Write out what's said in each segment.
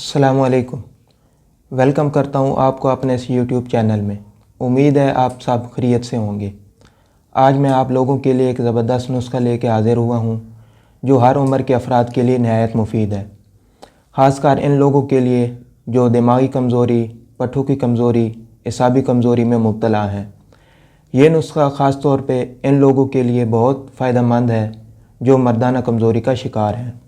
अस्सलामुअलैकुम। वेलकम करता हूँ आपको अपने इस यूट्यूब चैनल में। उम्मीद है आप सब खैरियत से होंगे। आज मैं आप लोगों के लिए एक ज़बरदस्त नुस्खा लेके हाज़िर हुआ हूँ जो हर उम्र के अफराद के लिए नहायत मुफीद है। ख़ासकर इन लोगों के लिए जो दिमागी कमज़ोरी, पट्ठों की कमज़ोरी, एसाबी कमज़ोरी में मुब्तला हैं। ये नुस्खा ख़ास तौर पे इन लोगों के लिए बहुत फ़ायदेमंद है जो मर्दाना कमज़ोरी का शिकार हैं।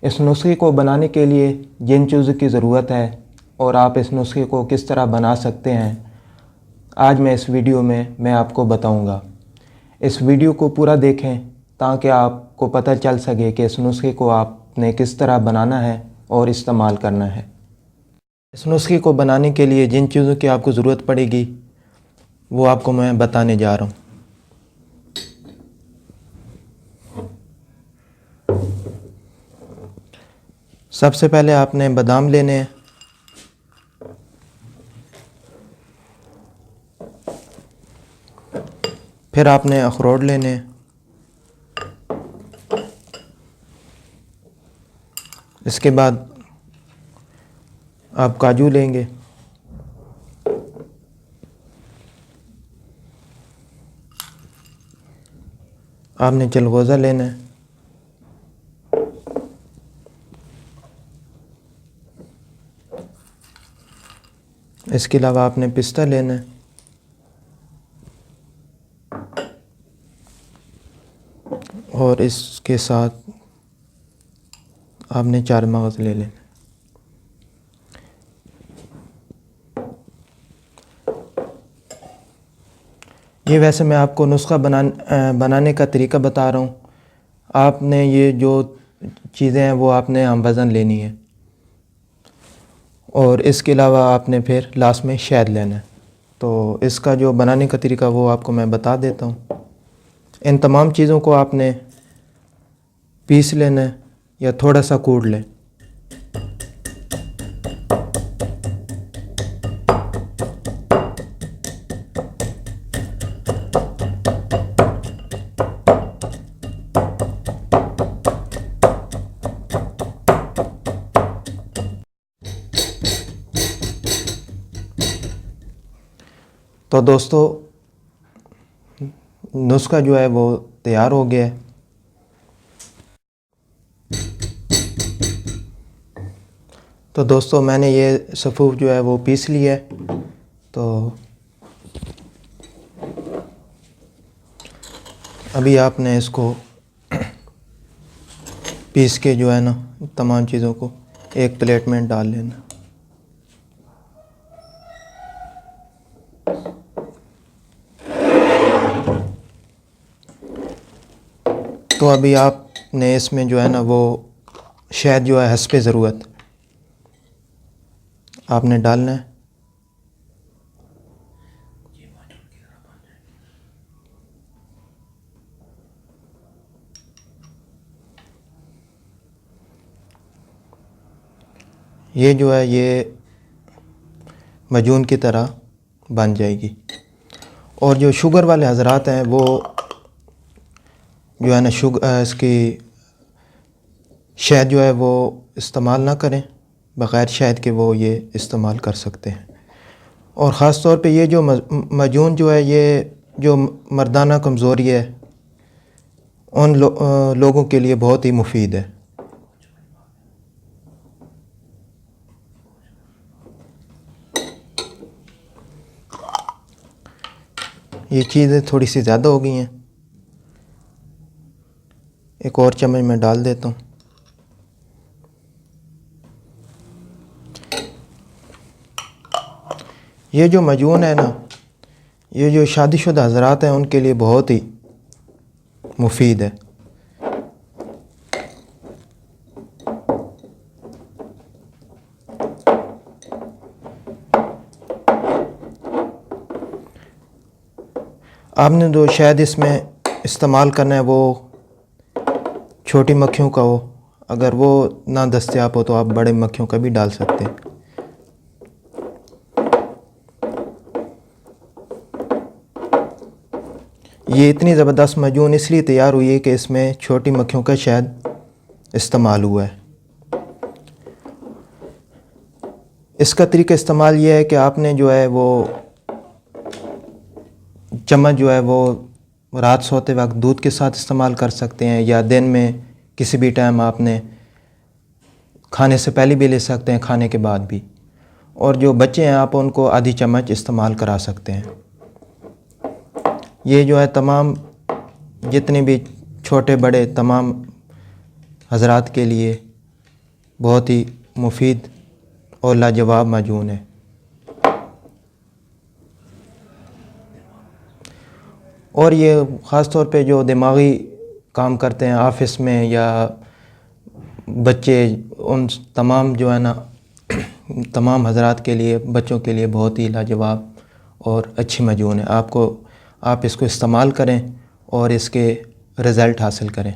इस नुस्खे को बनाने के लिए जिन चीज़ों की ज़रूरत है और आप इस नुस्खे को किस तरह बना सकते हैं, आज मैं इस वीडियो में मैं आपको बताऊंगा। इस वीडियो को पूरा देखें ताकि आपको पता चल सके कि इस नुस्खे को आपने किस तरह बनाना है और इस्तेमाल करना है। इस नुस्खे को बनाने के लिए जिन चीज़ों की आपको ज़रूरत पड़ेगी वो आपको मैं बताने जा रहा हूँ। सबसे पहले आपने बादाम लेने हैं। फिर आपने अखरोट लेने हैं। इसके बाद आप काजू लेंगे। आपने चलगोज़ा लेना है। इसके अलावा आपने पिस्ता लेना है। और इसके साथ आपने चार मगज़ ले लेना। ये वैसे मैं आपको नुस्खा बनाने का तरीका बता रहा हूँ। आपने ये जो चीज़ें हैं वो आपने हम वज़न लेनी है और इसके अलावा आपने फिर लास्ट में शहद लेना है। तो इसका जो बनाने का तरीका वो आपको मैं बता देता हूँ। इन तमाम चीज़ों को आपने पीस लेना है या थोड़ा सा कूट लें। तो दोस्तों नुस्खा जो है वो तैयार हो गया है। तो दोस्तों मैंने ये सफ़ूफ जो है वो पीस लिया है। तो अभी आपने इसको पीस के जो है ना तमाम चीज़ों को एक प्लेट में डाल लेना। तो अभी आपने इसमें जो है ना वो शहद जो है हस्बे ज़रूरत आपने डालना है। ये जो है ये मजून की तरह बन जाएगी। और जो शुगर वाले हज़रात हैं वो जो है ना इसकी शहद जो है वो इस्तेमाल ना करें, बग़ैर शहद के वो ये इस्तेमाल कर सकते हैं। और ख़ास तौर पे ये जो मजून जो है ये जो मर्दाना कमज़ोरी है उन लोगों के लिए बहुत ही मुफीद है। ये चीज़ें थोड़ी सी ज़्यादा हो गई हैं, एक और चम्मच में डाल देता हूँ। ये जो मजून है ना ये जो शादीशुदा हज़रात हैं उनके लिए बहुत ही मुफीद है। आपने जो शहद इसमें इस्तेमाल करना है वो छोटी मक्खियों का हो। अगर वो ना दस्तयाब हो तो आप बड़े मक्खियों का भी डाल सकते हैं। ये इतनी ज़बरदस्त मजून इसलिए तैयार हुई है कि इसमें छोटी मक्खियों का शहद इस्तेमाल हुआ है। इसका तरीका इस्तेमाल ये है कि आपने जो है वो चम्मच जो है वो रात सोते वक्त दूध के साथ इस्तेमाल कर सकते हैं, या दिन में किसी भी टाइम आपने खाने से पहले भी ले सकते हैं, खाने के बाद भी। और जो बच्चे हैं आप उनको आधी चम्मच इस्तेमाल करा सकते हैं। ये जो है तमाम जितने भी छोटे बड़े तमाम हज़रात के लिए बहुत ही मुफीद और लाजवाब माजून है। और ये ख़ास तौर पे जो दिमागी काम करते हैं ऑफिस में या बच्चे, उन तमाम जो है ना तमाम हज़रात के लिए, बच्चों के लिए बहुत ही लाजवाब और अच्छी माजून है। आप इसको इस्तेमाल करें और इसके रिज़ल्ट हासिल करें।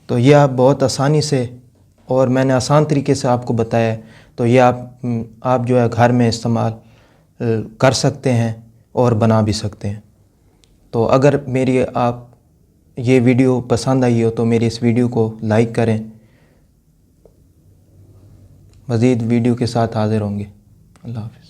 तो ये आप बहुत आसानी से, और मैंने आसान तरीके से आपको बताया है, तो ये आप जो है घर में इस्तेमाल कर सकते हैं और बना भी सकते हैं। तो अगर ये वीडियो पसंद आई हो तो मेरी इस वीडियो को लाइक करें। मज़ीद वीडियो के साथ हाज़िर होंगे। अल्लाह हाफ़िज़।